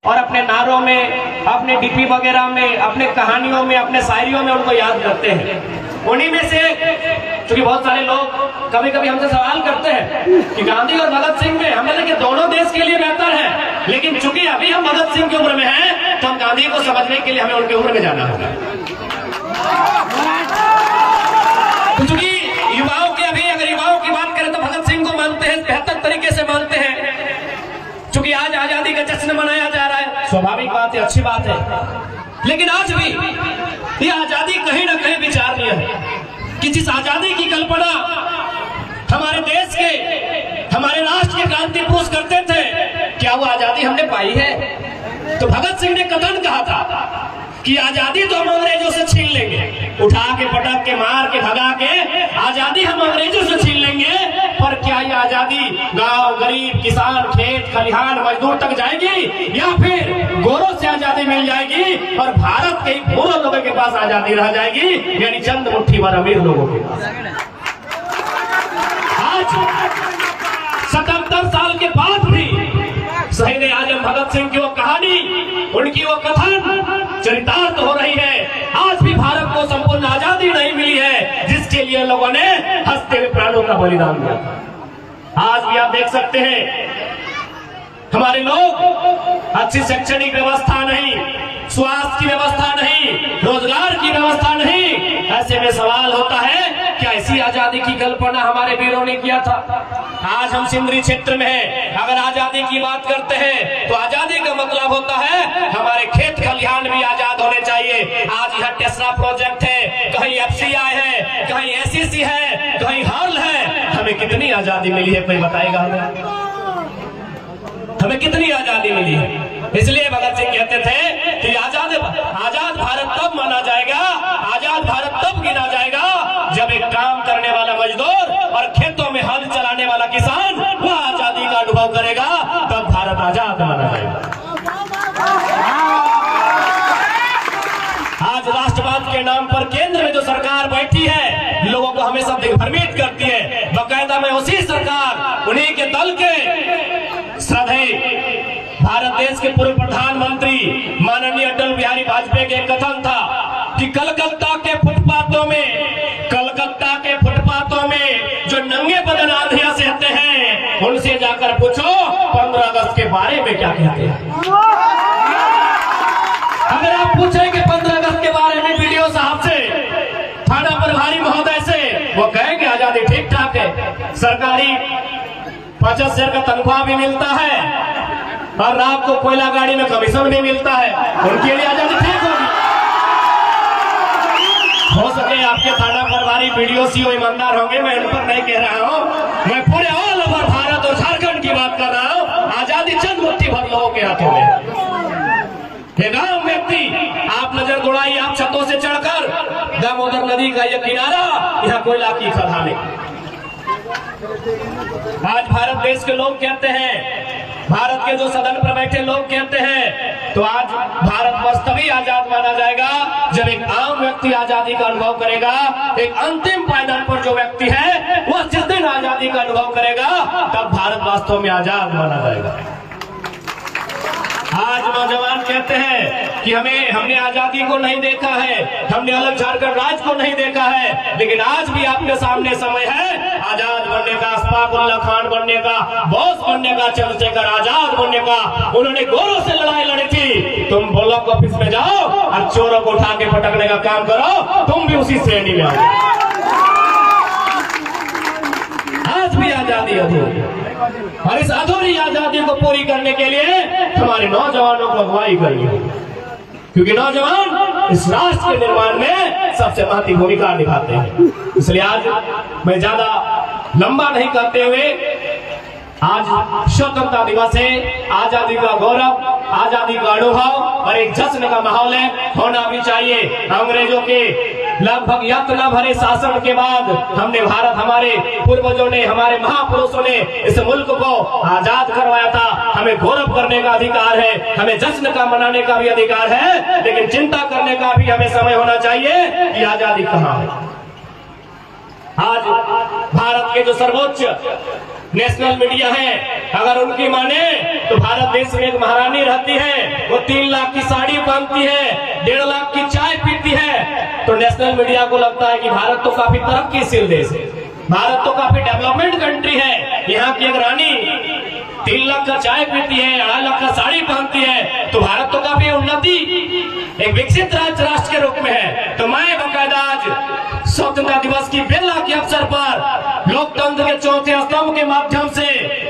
और अपने नारों में, अपने डीपी वगैरह में, अपने कहानियों में, अपने शायरियों में उनको याद करते हैं। उन्हीं में से क्योंकि बहुत सारे लोग कभी कभी हमसे सवाल करते हैं कि गांधी और भगत सिंह में, हमें लगे दोनों देश के लिए बेहतर है, लेकिन चूंकि अभी हम भगत सिंह की उम्र में हैं तो हम गांधी को समझने के लिए हमें उनकी उम्र में जाना होगा। चूंकि युवाओं के, अभी अगर युवाओं की बात करें तो भगत सिंह को मानते हैं, बेहतर तरीके से मानते हैं। चूंकि आज आजादी का जश्न मनाया जा रहा है, स्वाभाविक बात है, अच्छी बात है, लेकिन आज भी ये आजादी कहीं ना कहीं विचारणीय है कि जिस आजादी की कल्पना हमारे देश के, हमारे राष्ट्र के क्रांति पुरुष करते थे, क्या वो आजादी हमने पाई है? तो भगत सिंह ने कथन कहा था कि आजादी तो हम अंग्रेजों से छीन लेंगे, उठा के, पटक के, मार के, भगा के आजादी हम अंग्रेजों से छीन लेंगे, पर क्या ये आजादी गांव, गरीब, किसान, खेत खलिहान, मजदूर तक जाएगी, या फिर गोरों से आजादी मिल जाएगी और भारत के पूर्व लोगों के पास आजादी रह जाएगी, यानी चंद मुट्ठी भर अमीर लोगों के पास। आज 77 साल के बाद भी शहीद आजम भगत सिंह की वो कहानी, उनकी वो कथन चरितार्थ हो रही है। आज भी भारत को संपूर्ण आजादी नहीं मिली है जिसके लिए लोगों ने हंसते हुए प्राणों का बलिदान दिया। आज भी आप देख सकते हैं हमारे लोग, अच्छी शैक्षणिक व्यवस्था नहीं, स्वास्थ्य की व्यवस्था नहीं, रोजगार की व्यवस्था नहीं। ऐसे में सवाल होता है क्या ऐसी आजादी की कल्पना हमारे वीरों ने किया था? आज हम सिंदरी क्षेत्र में हैं, अगर आजादी की बात करते हैं तो आजादी का मतलब होता है हमारे खेत खलिहान भी आजाद होने चाहिए। आज यहाँ टेस्ला प्रोजेक्ट है, कहीं FCI है, कहीं SEC है, कहीं हर्ल है। हमें कितनी आजादी मिली है, कोई बताएगा हमें कितनी आजादी मिली है? इसलिए भगत सिंह कहते थे कि आजाद भारत तब माना जाएगा, आजाद भारत तब गिना जाएगा जब एक काम करने वाला मजदूर और खेतों में हल चलाने वाला किसान वह आजादी का अनुभव करेगा, तब भारत आजाद माना जाएगा। आज राष्ट्रवाद के नाम पर केंद्र में जो सरकार बैठी है, लोगों को हमेशा दिग्भ्रमित करती है। बाकायदा में उसी सरकार, उन्हीं के दल के श्रद्धेय भारत देश के पूर्व प्रधानमंत्री माननीय अटल बिहारी वाजपेयी के कथन था कि कलकत्ता के फुटपाथों में जो नंगे बदन आंधियां सहते हैं, उनसे जाकर पूछो 15 अगस्त के बारे में क्या कहते हैं। अगर आप पूछेंगे 15 अगस्त के बारे में वीडियो साहब से, थाना प्रभारी महोदय से, वो कहेंगे आजादी ठीक ठाक है, सरकारी 50,000 का तनख्वाह भी मिलता है और रात को कोयला गाड़ी में कमीशन भी मिलता है, उनके लिए आजादी ठीक होगी। हो सके आपके थाना प्रभारी वीडियो CO ईमानदार होंगे, मैं उन पर नहीं कह रहा हूँ, मैं पूरे ऑल ओवर भारत और झारखंड की बात कर रहा हूँ। आजादी चंद मुट्ठी भर लोगों के हाथों में। एक आम व्यक्ति, आप नजर दौड़ाइए, आप छतों से चढ़कर दामोदर नदी का यह किनारा, यहाँ कोयला की खदानें। आज भारत देश के लोग कहते हैं, भारत के जो सदन पर बैठे लोग कहते हैं, तो आज भारत वर्ष तभी आजाद माना जाएगा जब एक आम व्यक्ति आजादी का अनुभव करेगा। एक अंतिम पायदान पर जो व्यक्ति है वह जिस दिन आजादी का अनुभव करेगा, तब भारत वास्तव में आजाद माना जाएगा। आज नौजवान कहते हैं कि हमने आजादी को नहीं देखा है, हमने अलग झारखंड राज्य को नहीं देखा है, लेकिन आज भी आपके सामने समय है आजाद बनने का, अशफाकुल्ला खान बनने का, बोस बनने का, चंद्रशेखर आजाद बनने का। उन्होंने गोरों से लड़ाई लड़ी थी, तुम ब्लॉक ऑफिस में जाओ और चोरों को उठा के पटकने का काम करो, तुम भी उसी श्रेणी में आओ। आज भी आजादी अधूरी, और इस अधूरी आजादी को पूरी करने के लिए हमारे नौजवानों को अगुवाई करनी है, क्योंकि नौजवान इस राष्ट्र के निर्माण में सबसे महत्वपूर्ण भूमिका निभाते हैं। इसलिए आज मैं ज्यादा लंबा नहीं करते हुए, आज स्वतंत्रता दिवस है, आजादी का गौरव, आजादी का अनुभव और एक जश्न का माहौल है, होना भी चाहिए। अंग्रेजों के लगभग यातना भरे शासन के बाद हमने भारत, हमारे पूर्वजों ने, हमारे महापुरुषों ने इस मुल्क को आजाद करवाया था। हमें गौरव करने का अधिकार है, हमें जश्न का मनाने का भी अधिकार है, लेकिन चिंता करने का भी हमें समय होना चाहिए कि आजादी कहाँ है। आज भारत के जो सर्वोच्च नेशनल मीडिया है, अगर उनकी माने तो भारत देश में एक महारानी रहती है, वो 3 लाख की साड़ी पहनती है, 1.5 लाख की चाय पीती है, तो नेशनल मीडिया को लगता है कि भारत तो काफी तरक्कीशील देश है, भारत तो काफी डेवलपमेंट कंट्री है। यहाँ की एक रानी 3 लाख का चाय पीती है, 2.5 लाख का साड़ी पहनती है, तो भारत तो काफी उन्नति एक विकसित राष्ट्र के रूप में है। तो मैं बकायदा आज स्वतंत्रता दिवस की बेला के अवसर पर लोकतंत्र के चौथे स्तंभ के माध्यम से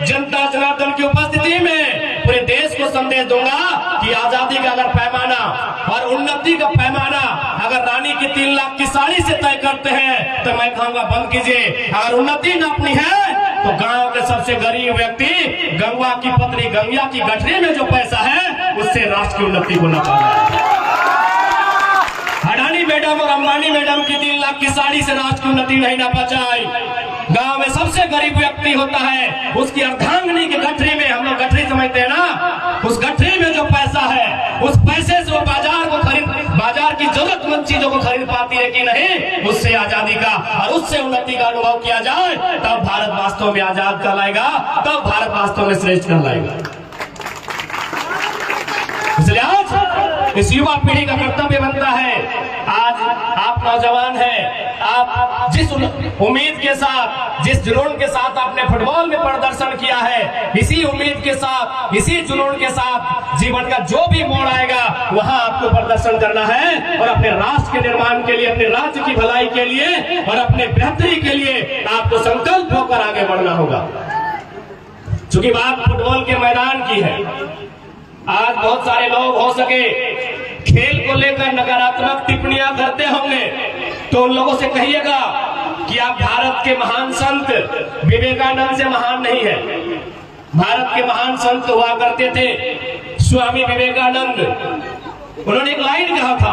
जनता जनार्दन की उपस्थिति में पूरे देश को संदेश दूंगा कि आजादी का अगर पैमाना और उन्नति का पैमाना अगर रानी की 3 लाख की साड़ी से तय करते हैं तो मैं कहूंगा बंद कीजिए। अगर उन्नति नापनी है तो गांव के सबसे गरीब व्यक्ति गंगा की पत्री, गंगा की गठरी में जो पैसा है उससे राष्ट्र की उन्नति को नापा है। अडानी मैडम और अंबानी मैडम की 3 लाख की साड़ी से राष्ट्र की उन्नति नहीं नापा जाए। गांव में सबसे गरीब व्यक्ति होता है, उसकी अर्धांगिनी की गठरी में, हम लोग गठरी समझते हैं ना, उस गठरी में जो पैसा है उस पैसे से वो बाजार की जरूरतमंद चीजों को खरीद पाती है कि नहीं, उससे आजादी का और उससे उन्नति का अनुभव किया जाए तब भारत वास्तव में आजाद कहलाएगा, तब भारत वास्तव में श्रेष्ठ कहलाएगा। इसलिए आज इस युवा पीढ़ी का कर्तव्य बनता है, आज आप नौजवान हैं, आप जिस उम्मीद के साथ, जिस जुनून के साथ आपने फुटबॉल में प्रदर्शन किया है, इसी उम्मीद के साथ, इसी जुनून के साथ जीवन का जो भी मोड़ आएगा वहां आपको प्रदर्शन करना है और अपने राष्ट्र के निर्माण के लिए, अपने राज्य की भलाई के लिए और अपने बेहतरी के लिए आपको संकल्प होकर आगे बढ़ना होगा। चूंकि बात फुटबॉल के मैदान की है, आज बहुत सारे लोग हो सके खेल को लेकर नकारात्मक टिप्पणियां करते होंगे, तो उन लोगों से कहिएगा कि आप भारत के महान संत विवेकानंद से महान नहीं है। भारत के महान संत हुआ करते थे स्वामी विवेकानंद। उन्होंने एक लाइन कहा था,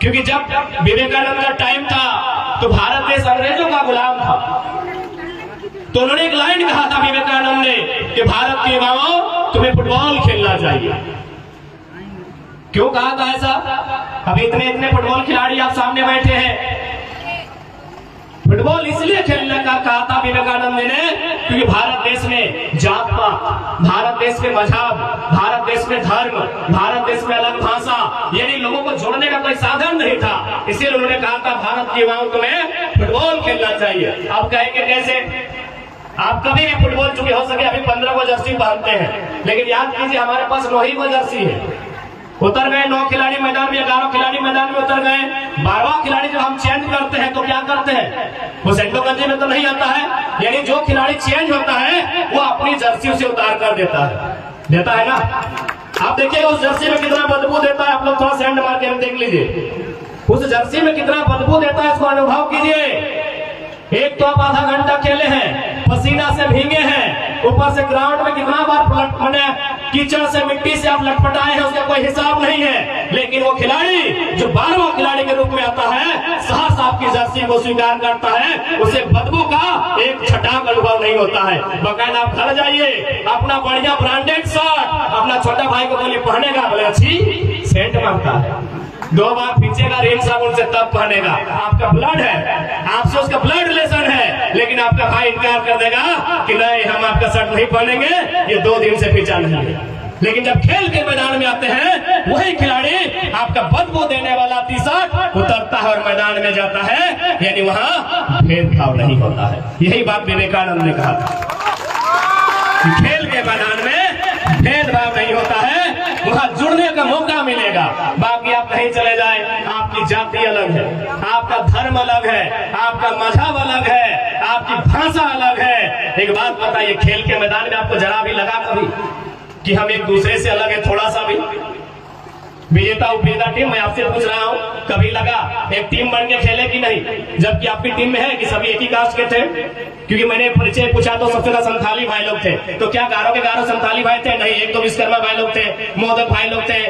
क्योंकि जब विवेकानंद का टाइम था तो भारत देश अंग्रेजों का गुलाम था, तो उन्होंने एक लाइन कहा था विवेकानंद ने कि भारत के युवाओं तुम्हें फुटबॉल खेलना चाहिए। क्यों कहा था ऐसा? अभी इतने फुटबॉल खिलाड़ी आप सामने बैठे हैं, फुटबॉल इसलिए खेलने का कहा था विवेकानंद ने क्योंकि भारत देश में जात पात, भारत देश में मजहब, भारत देश में धर्म, भारत देश में अलग भाषा, यानी लोगों को जोड़ने का कोई साधन नहीं था। इसलिए उन्होंने कहा था भारत के युवाओं तुम्हें फुटबॉल खेलना चाहिए। अब कहेंगे कैसे? आप कभी भी फुटबॉल, चूंकि हो सके अभी 15 को जर्सी पहनते हैं, लेकिन याद कीजिए हमारे पास 9 ही जर्सी है। उतर गए 9 खिलाड़ी मैदान में, 11 खिलाड़ी मैदान में उतर गए, 12वां खिलाड़ी जब हम चेंज करते हैं तो क्या करते हैं? वो सेंटो गंजी में तो नहीं आता है, यानी जो खिलाड़ी चेंज होता है वो अपनी जर्सी उसे उतार कर देता है ना। आप देखिए उस जर्सी में कितना बदबू देता है, आप लोग थोड़ा सेंड मार के देख लीजिए उस जर्सी में कितना बदबू देता है, इसको अनुभव कीजिए। एक तो आप आधा घंटा खेले हैं, पसीना से भीगे हैं, ऊपर से ग्राउंड में कितना बार कीचड़ से, मिट्टी से आप लटपटाए हैं, उसका कोई हिसाब नहीं है। लेकिन वो खिलाड़ी जो 12वां खिलाड़ी के रूप में आता है, सहर्ष आपकी जर्सी को स्वीकार करता है, उसे बदबू का एक छटाक अनुभव नहीं होता है। बकायदा आप घर जाइए, अपना बढ़िया ब्रांडेड शर्ट अपना छोटा भाई को बोलिए पहनेगा, बोले अच्छी सेंट मांगता है, 2 बार पीछेगा रेल साबुन से तब पहनेगा। आपका ब्लड है, आपसे उसका ब्लड रिलेशन है, लेकिन आपका भाई इनकार कर देगा कि नहीं हम आपका शर्ट नहीं पहनेंगे, ये 2 दिन से पीछा नहीं है। लेकिन जब खेल के मैदान में आते हैं वही खिलाड़ी आपका बदबू देने वाला टी-शर्ट उतरता है और मैदान में जाता है, यानी वहां भेदभाव नहीं होता है। यही बात विवेकानंद ने कहा था कि खेल के मैदान में भेदभाव नहीं होता है, वहां जुड़ने का मौका मिलेगा। बाकी आप कहीं चले जाए, आपकी जाति अलग है, आपका धर्म अलग है, आपका मजहब अलग है, आपकी भाषा अलग है। एक बात बताइए, खेल के मैदान में आपको जरा भी लगा कभी कि हम एक दूसरे से अलग है? थोड़ा सा भी? विजेता उपजेता टीम, मैं आपसे पूछ रहा हूँ, कभी लगा एक टीम बन के खेले कि नहीं? जबकि आपकी टीम में है कि सभी एक ही कास्ट के थे? क्योंकि मैंने परिचय पूछा तो सबसे ज्यादा संथाली भाई लोग थे। तो क्या गारों के गारों संथाली भाई थे? नहीं। एक तो विश्वकर्मा भाई लोग थे, मोदक भाई लोग थे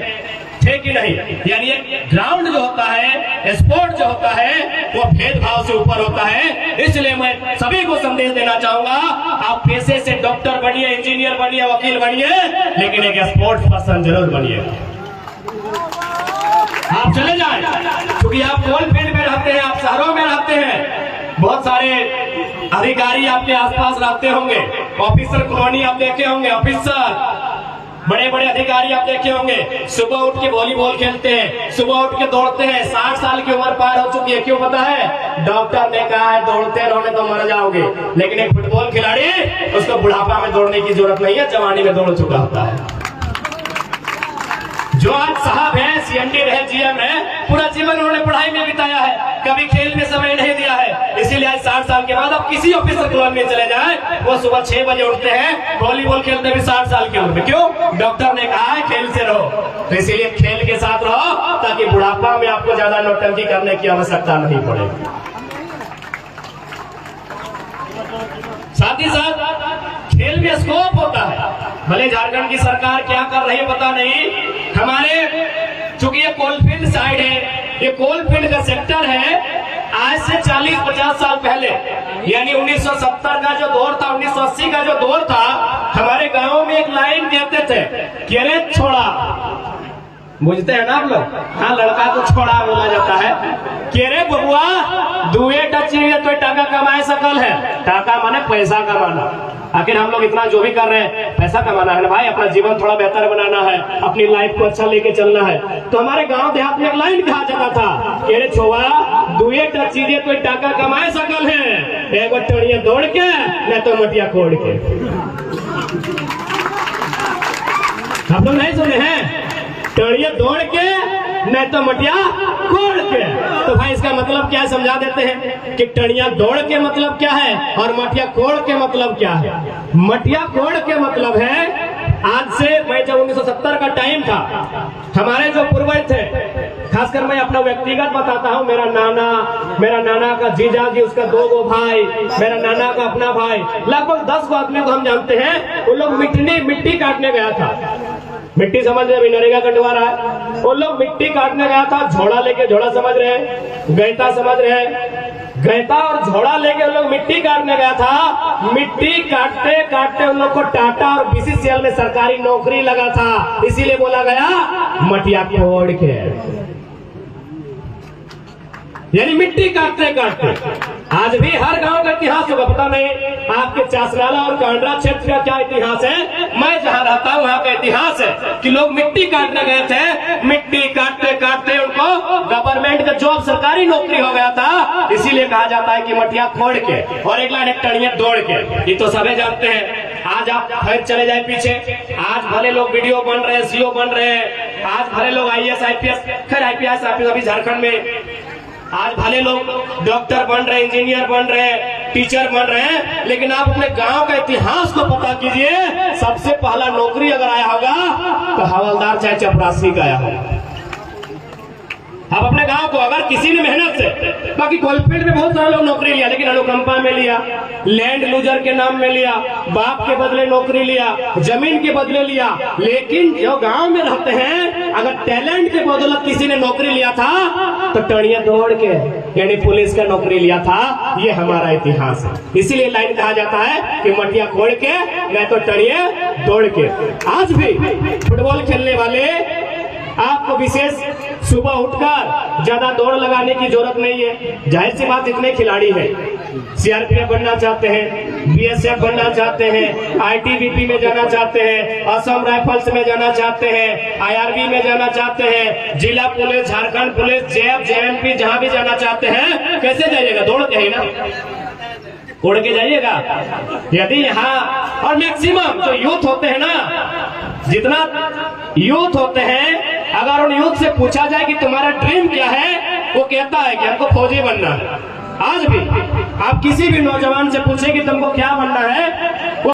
कि नहीं? यानी ग्राउंड जो होता है, स्पोर्ट जो होता है, वो भेदभाव से ऊपर होता है। इसलिए मैं सभी को संदेश देना चाहूंगा, आप पेशे से डॉक्टर बनिए, इंजीनियर बनिए, वकील बनिए, लेकिन एक स्पोर्ट्स पर्सन जरूर बनिए। आप चले जाएं, क्योंकि आप कोल फील्ड में रहते हैं, आप शहरों में रहते हैं, बहुत सारे अधिकारी आपके आसपास रहते होंगे, ऑफिसर कॉलोनी आप देखे होंगे, ऑफिसर बड़े बड़े अधिकारी आप देखे होंगे, सुबह उठ के वॉलीबॉल खेलते हैं, सुबह उठ के दौड़ते हैं। 60 साल की उम्र पार हो चुकी है, क्यों पता है? डॉक्टर ने कहा है दौड़ते रहोगे तो मर जाओगे। लेकिन एक फुटबॉल खिलाड़ी, उसको बुढ़ापा में दौड़ने की जरूरत नहीं है, जवानी में दौड़ चुका होता है। जो आज साहब है, सीएमडी रहे, जीएम है, पूरा जीवन उन्होंने पढ़ाई में बिताया है, कभी खेल में समय नहीं दिया है। इसीलिए आज 60 साल के बाद आप किसी ऑफिसर क्लब में चले जाएं, वो सुबह 6 बजे उठते हैं, वॉलीबॉल खेलते भी 60 साल की उम्र में। क्यों? डॉक्टर ने कहा है खेल से रहो। तो इसीलिए खेल के साथ रहो, ताकि बुढ़ापा में आपको ज्यादा नौटंकी करने की आवश्यकता नहीं पड़े। साथ ही साथ खेल में स्कोप होता है। भले झारखंड की सरकार क्या कर रही है पता नहीं, हमारे चूंकि ये कोलफील्ड साइड है, ये कोलफील्ड का सेक्टर है, आज से 40-50 साल पहले यानी 1970 का जो दौर था, 1980 का जो दौर था, हमारे गांव में एक लाइन कहते थे कि अरे छोड़ा, बुझते हैं ना आप लोग? हाँ, लड़का को छोड़ा बोला जाता है कि अरे बबुआ दुए टची तो टाका कमाए सकल है। टाका माने पैसा कमाना। आखिर हम लोग इतना जो भी कर रहे हैं, पैसा कमाना है ना भाई, अपना जीवन थोड़ा बेहतर बनाना है, अपनी लाइफ को अच्छा लेके चलना है। तो हमारे गांव देहात में एक लाइन कहा जाता था कि अरे छोवा दुए टची तो टाका कमाए सकल है, एक बार टड़िया दौड़ के न तो मटिया खोड़ के। आप लोग नहीं सुने हैं? टड़िया दौड़ के नहीं तो मटिया कोड़ के। तो भाई इसका मतलब क्या समझा देते हैं कि टड़िया दौड़ के मतलब क्या है और मटिया कोड़ के मतलब क्या है। मटिया कोड़ के मतलब है, आज से मैं जब 1970 का टाइम था, हमारे जो पूर्वज थे, खासकर मैं अपना व्यक्तिगत बताता हूँ, मेरा नाना का जीजा जी, उसका 2 भाई, मेरा नाना का अपना भाई, लगभग 10 आदमी को हम जानते हैं। उन लोग मिट्टी काटने गया था। मिट्टी समझ रहे, नरेगा कटवा रहा है, वो लोग मिट्टी काटने गया था, झोड़ा लेके, झोड़ा समझ रहे, गैता समझ रहे, गैता और झोड़ा लेके उन लोग मिट्टी काटने गया था। मिट्टी काटते काटते उन लोग को टाटा और बीसीसीएल में सरकारी नौकरी लगा था, इसीलिए बोला गया मटिया कोड़ के, यानी मिट्टी काटते काटते। आज भी हर गांव का इतिहास होगा, पता नहीं आपके चासनाला और कांडरा क्षेत्र का क्या इतिहास है। मैं जहां रहता हूं वहां का इतिहास है कि लोग मिट्टी काटने गए थे, मिट्टी काटते काटते उनको गवर्नमेंट का जॉब, सरकारी नौकरी हो गया था, इसीलिए कहा जाता है कि मटिया खोड़ के और एक लाइन टड़िया दौड़ के। ये तो सभी जानते हैं। आज आप फिर चले जाए पीछे, आज भले लोग वीडियो बन रहे हैं, सीओ बन रहे हैं, आज भले लोग IAS IPS, खैर IPS अभी झारखंड में, आज भले लोग डॉक्टर बन रहे, इंजीनियर बन रहे, टीचर बन रहे हैं, लेकिन आप अपने गांव का इतिहास को पता कीजिए। सबसे पहला नौकरी अगर आया होगा तो हवलदार चाहे चपरासी का आया होगा। आप अपने गांव को अगर किसी ने मेहनत से, बाकी कोलफील्ड में बहुत सारे लोग नौकरी लिया, लेकिन अनुकंपा में लिया, लैंड लूजर के नाम में लिया, बाप के बदले नौकरी लिया, जमीन के बदले लिया, लेकिन जो गांव में रहते हैं, अगर टैलेंट के बदौलत किसी ने नौकरी लिया था तो टड़िया दौड़ के, यानी पुलिस का नौकरी लिया था। ये हमारा इतिहास है, इसीलिए लाइन कहा जाता है कि मटिया खोड़ के नहीं तो टड़िया दौड़ के। आज भी फुटबॉल खेलने वाले आपको विशेष सुबह उठकर ज्यादा दौड़ लगाने की जरूरत नहीं है। जाहिर सी बात, इतने खिलाड़ी हैं, CRPF बनना चाहते हैं, BSF बनना चाहते हैं, ITBP में जाना चाहते हैं, असम राइफल्स में जाना चाहते हैं, IRB में जाना चाहते हैं, जिला police, Jharkhand police, JF, JMP जहां भी जाना चाहते हैं, कैसे जाइएगा? दौड़ के ही ना, उड़ के जाइएगा। यदि यहाँ और मैक्सिमम जो यूथ होते हैं ना, जितना यूथ होते हैं, अगर उन यूथ से पूछा जाए कि तुम्हारा ड्रीम क्या है, वो कहता है कि हमको फौजी बनना है। आज भी आप किसी भी नौजवान से पूछे कि तुमको क्या बनना है,